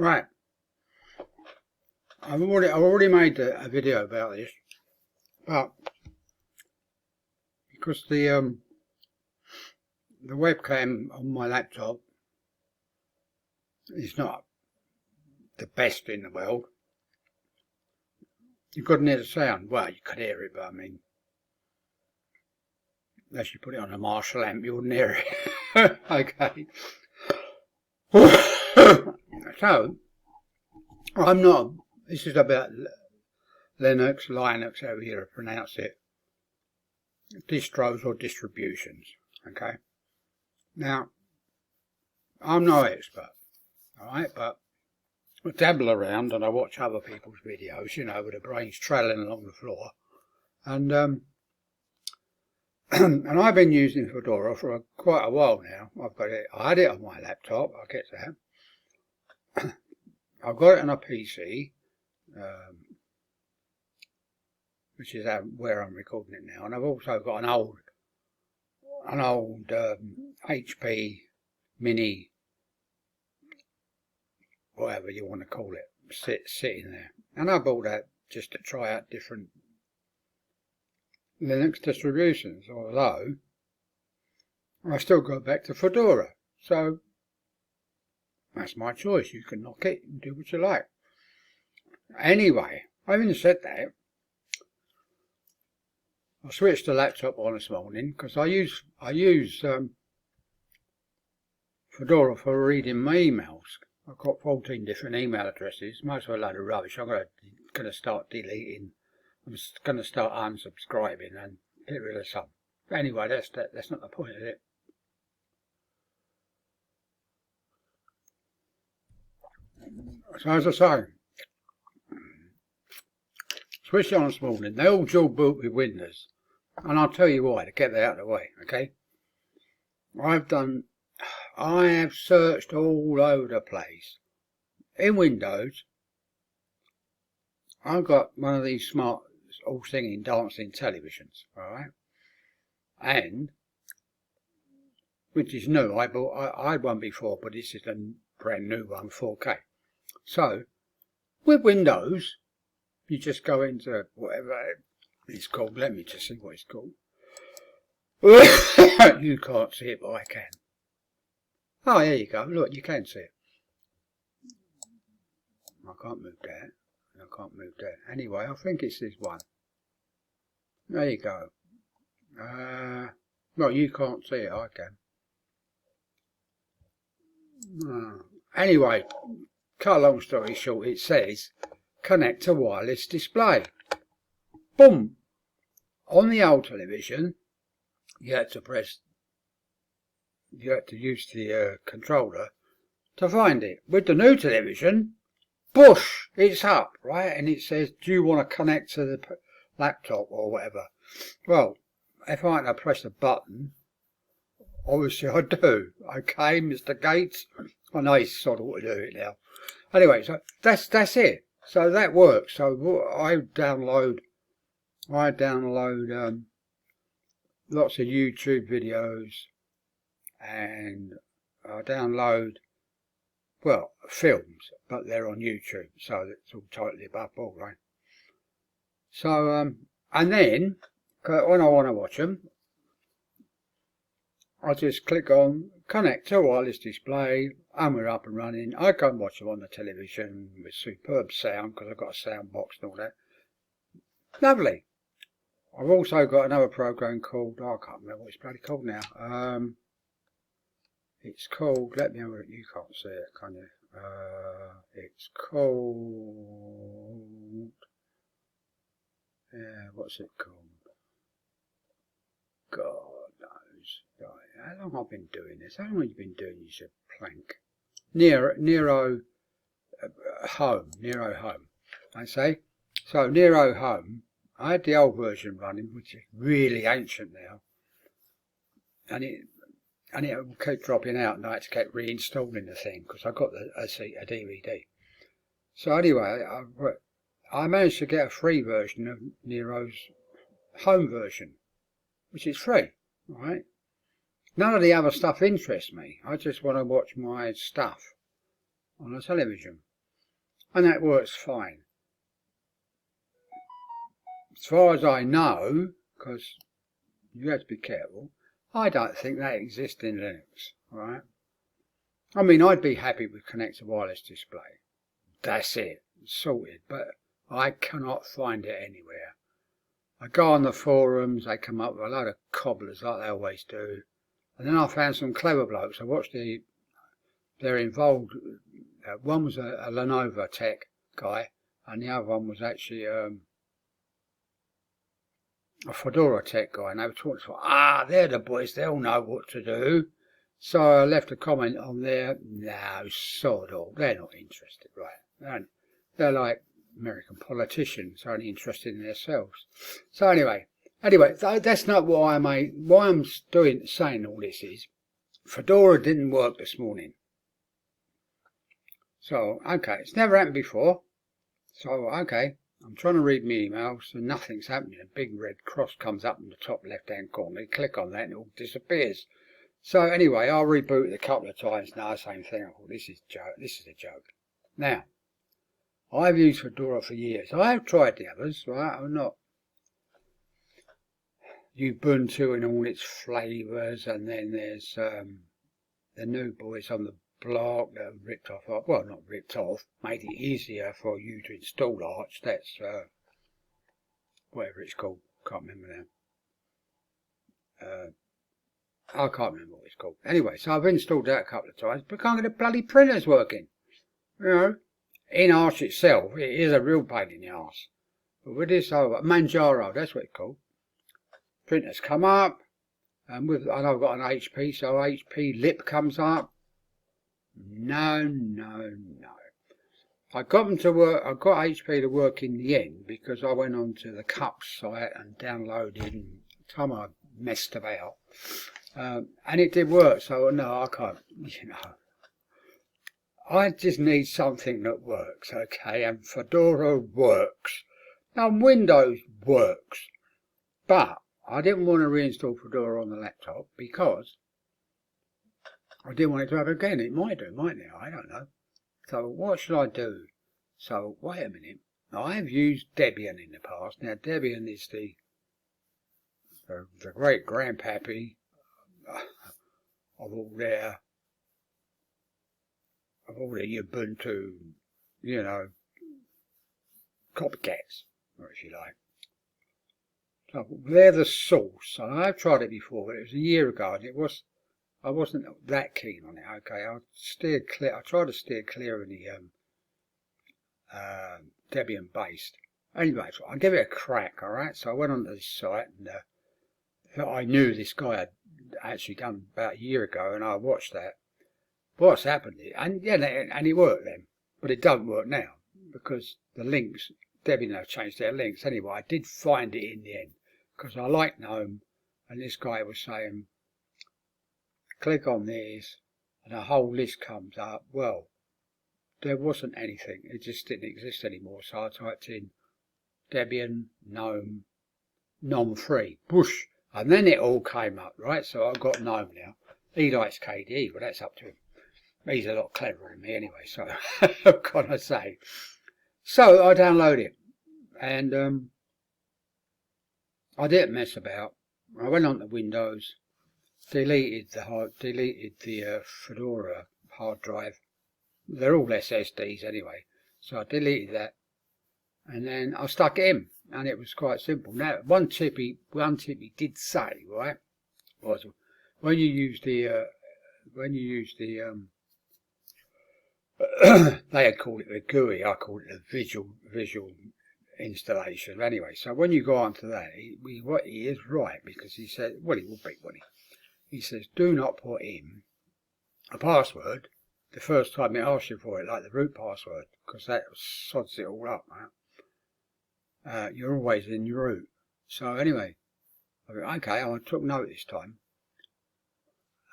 Right, I've already made a video about this, but because the webcam on my laptop is not the best in the world, you couldn't hear the sound. Well, you could hear it, but I mean, unless you put it on a Marshall amp, you wouldn't hear it. Okay. So, I'm not, this is about Linux, however you pronounce it, distros or distributions, okay? Now, I'm no expert, alright, but I dabble around and I watch other people's videos, you know, with the brains trailing along the floor, and and I've been using Fedora for quite a while now. I had it on my laptop, I get that. I've got it on a PC, which is where I'm recording it now, and I've also got an old HP Mini, whatever you want to call it, sitting there, and I bought that just to try out different Linux distributions, although I still go back to Fedora, so that's my choice. You can knock it and do what you like. Anyway, having said that, I switched the laptop on this morning because I use Fedora for reading my emails. I've got 14 different email addresses, most of a load of rubbish. I'm going to start deleting. I'm going to start unsubscribing and get rid of some. Anyway, that's not the point of it. So as I say, switched on this morning. They all dual boot with Windows, and I'll tell you why, to get that out of the way. Okay, I have searched all over the place. In Windows, I've got one of these smart, all singing, dancing televisions, alright? And, which is new, I had one before, but this is a brand new one, 4K. So, with Windows, you just go into whatever it's called. Let me just see what it's called. You can't see it, but I can. Oh, there you go. Look, you can see it. I can't move that. I can't move that. Anyway, I think it's this one. There you go. Well, you can't see it. I can. Anyway, cut a long story short, it says connect to wireless display. Boom! On the old television, you had to use the controller to find it. With the new television, bush, it's up, right? And it says, do you want to connect to the laptop or whatever? Well, if I had to press a button, obviously I do. Okay, Mr. Gates, I know he's sort of what to do it now. Anyway, so that's it. So that works. So I download lots of YouTube videos, and I download, well, films, but they're on YouTube, so it's all totally above board, right? So, and then, when I want to watch them, I just click on connect to wireless display, and we're up and running. I can watch them on the television with superb sound, because I've got a sound box and all that. Lovely. I've also got another program called, I can't remember what it's bloody called now. It's called, let me have a look, you can't see it, can you? It's called, what's it called? God knows. Right, how long have I been doing this? How long have you been doing this, you plank? Nero Home, I say. So Nero Home, I had the old version running, which is really ancient now, and it will keep dropping out, and I had to keep reinstalling the thing because I got a DVD. So anyway, I managed to get a free version of Nero's home version, which is free, right? None of the other stuff interests me. I just want to watch my stuff on the television. and that works fine. As far as I know, because you have to be careful, I don't think that exists in Linux, right? I mean, I'd be happy with connect to wireless display. That's it, sorted, but I cannot find it anywhere. I go on the forums, they come up with a load of cobblers like they always do. And then I found some clever blokes. I watched they're involved. One was a Lenovo tech guy, and the other one was actually a Fedora tech guy. And they were talking to, they're the boys, they'll know what to do. So I left a comment on there. No, sod all. They're not interested, right? They're like American politicians, only interested in themselves. So anyway, that's not why I'm saying all this is, Fedora didn't work this morning. So, okay, it's never happened before. So, okay, I'm trying to read my emails and nothing's happening. A big red cross comes up in the top left-hand corner. You click on that and it all disappears. So anyway, I'll reboot it a couple of times now, same thing. I thought, this is a joke. Now, I've used Fedora for years. I have tried the others, right? I'm not Ubuntu in all its flavours, and then there's the new boys on the block that have ripped off, well, not ripped off, made it easier for you to install Arch. That's whatever it's called, can't remember now. I can't remember what it's called. Anyway, so I've installed that a couple of times, but can't get the bloody printers working. You know, in Arch itself, it is a real pain in the arse. But with this over, Manjaro, that's what it's called. Printers come up, and I've got an HP, so HP lip comes up. No. I got them to work. I got HP to work in the end because I went on to the CUPS site and downloaded, and time I messed about, and it did work. So no, I can't. You know, I just need something that works, okay? And Fedora works. Now Windows works, but I didn't want to reinstall Fedora on the laptop because I didn't want it to happen again. It might do, mightn't it? I don't know. So what should I do? So wait a minute. Now, I have used Debian in the past. Now Debian is the great grandpappy of all the Ubuntu, you know, copycats, or if you like. So they're the source, and I've tried it before, but it was a year ago, and I wasn't that keen on it. Okay, I tried to steer clear of the Debian based. Anyway, so I'll give it a crack. All right, so I went onto this site, and I knew this guy had actually done about a year ago, and I watched that. What's happened? And yeah, and it worked then, but it don't work now because the links, Debian have changed their links. Anyway, I did find it in the end because I like GNOME, and this guy was saying, click on this, and a whole list comes up. Well, there wasn't anything; it just didn't exist anymore. So I typed in Debian GNOME non-free, whoosh, and then it all came up, right? So I've got GNOME now. He likes KDE, but that's up to him. He's a lot cleverer than me anyway, so what can I say? So I downloaded it, and I didn't mess about. I went on to Windows, deleted the Fedora hard drive. They're all SSDs anyway, so I deleted that, and then I stuck it in, and it was quite simple. Now, one tip he did say, right, was when you use the they had called it the GUI, I called it the visual installation. Anyway, so when you go onto that, he is right, because he said, well, he will be, won't he? He says, do not put in a password the first time it asks you for it, like the root password, because that sods it all up, right? You're always in your root. So anyway, I went, okay, I took note this time,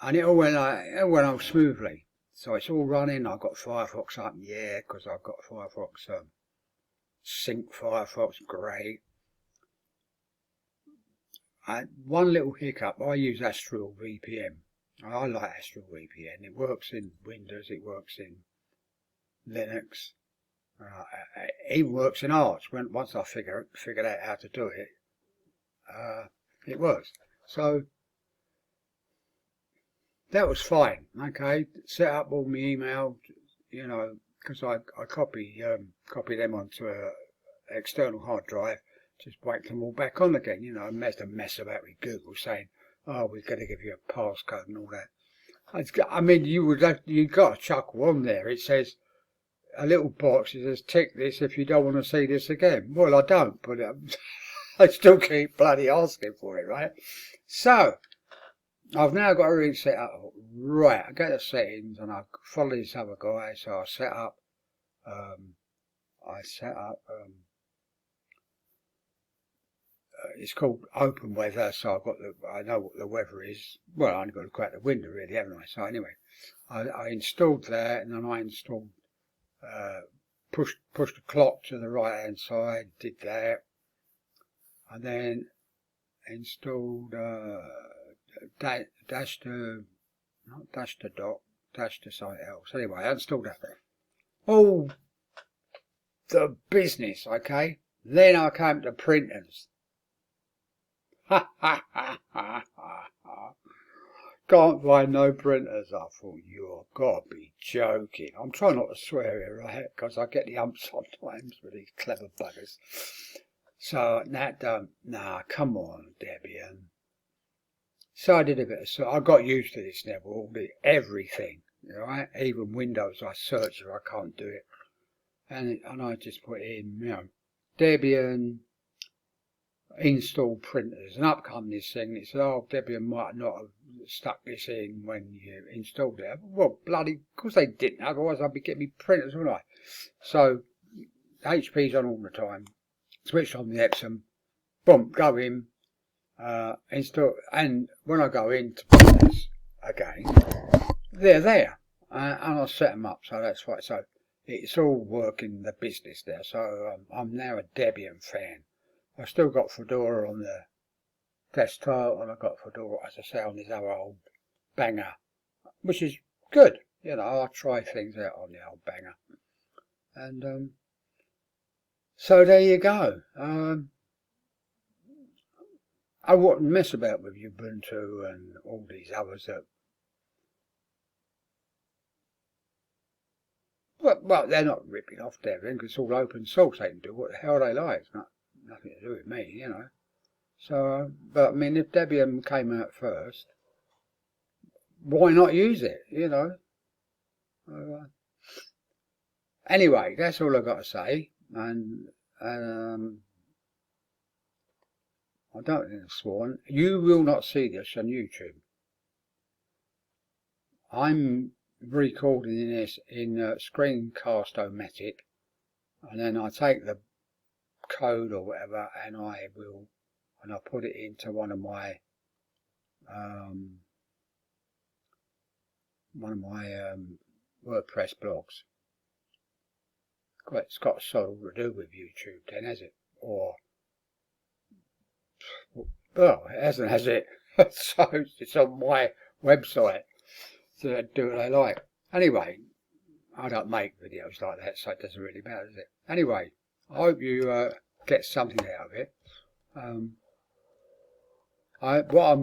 and it all went on smoothly. So it's all running. I've got Firefox up, yeah, because I've got Firefox Sync Firefox, great. One little hiccup, I use Astral VPN. I like Astral VPN. It works in Windows, it works in Linux. He works in arts. Once I figured out how to do it, it works. So that was fine. Okay, set up all my email, you know, because I copy them onto a external hard drive, just whack them all back on again. You know, mess about with Google saying, "Oh, we're going to give you a passcode and all that." I mean, you got a chuckle on there. It says a little box that says, "Tick this if you don't want to see this again." Well, I don't, but I still keep bloody asking for it, right? So I've now got everything set up. Right, I go to settings and I follow this other guy. So I set up. It's called open weather, so I know what the weather is. Well, I only got to go out the window, really, haven't I? So anyway, I installed that, and then I installed pushed the clock to the right hand side. Did that, and then installed dash to something else. Anyway, I installed that. All the business, okay. Then I came to printers. Ha ha ha ha ha. Can't find no printers. I thought, you've got to be joking. I'm trying not to swear here, right? Because I get the umps sometimes with these clever buggers. So that nah, come on, Debian. So I did a bit of, so I got used to this now, everything, right? Even Windows, I search if I can't do it. And I just put in, you know, Debian install printers, and up come this thing. It said, "Oh, Debian might not have stuck this in when you installed it." Well, bloody, of course they didn't. Otherwise, I'd be getting me printers, wouldn't I? So HP's on all the time. Switch on the Epsom. Boom, go in. Install, and when I go into printers again, they're there, and I'll set them up. So that's right. So it's all working the business there. So I'm now a Debian fan. I've still got Fedora on the desktop, and I've got Fedora, as I say, on this other old banger, which is good. You know, I try things out on the old banger. And so there you go. I wouldn't mess about with Ubuntu and all these others that, well, they're not ripping off Debian because it's all open source. They can do what the hell they like. It's nothing to do with me, you know. So, but I mean, if Debian came out first, why not use it, you know? Anyway, that's all I've got to say. And I don't think I've sworn. You will not see this on YouTube. I'm recording this in Screencast-O-Matic, and then I take the code or whatever, and I put it into one of my WordPress blogs. It's got so little to do with YouTube then, has it? Or, well, it hasn't, has it? So it's on my website, so they do what they like. Anyway, I don't make videos like that, so it doesn't really matter, does it? Anyway, I hope you get something out of it. What I'm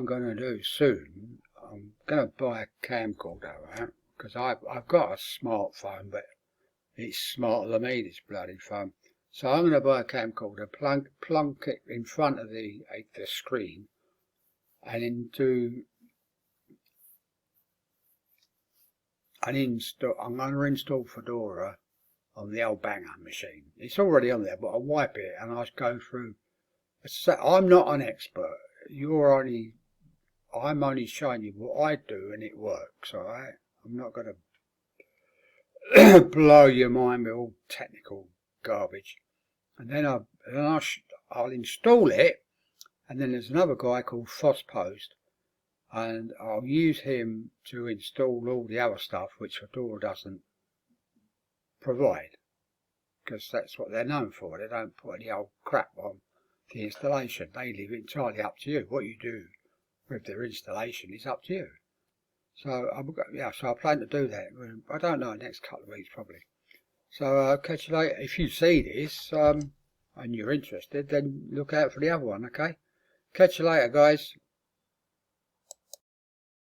gonna do soon, I'm gonna buy a camcorder, right? Because I've got a smartphone, but it's smarter than me, this bloody phone. So I'm gonna buy a camcorder, plunk it in front of the screen, and then I'm gonna install Fedora on the old banger machine. It's already on there, but I'll wipe it and I'll go through. I'm not an expert. I'm only showing you what I do, and it works. All right. I'm not going to blow your mind with all technical garbage. And then I'll install it, and then there's another guy called Post, and I'll use him to install all the other stuff which Fedora doesn't provide, because that's what they're known for. They don't put any old crap on the installation. They leave it entirely up to you. What you do with their installation is up to you. So I plan to do that. I don't know, next couple of weeks probably. So catch you later. If you see this and you're interested, then look out for the other one, okay? Catch you later, guys.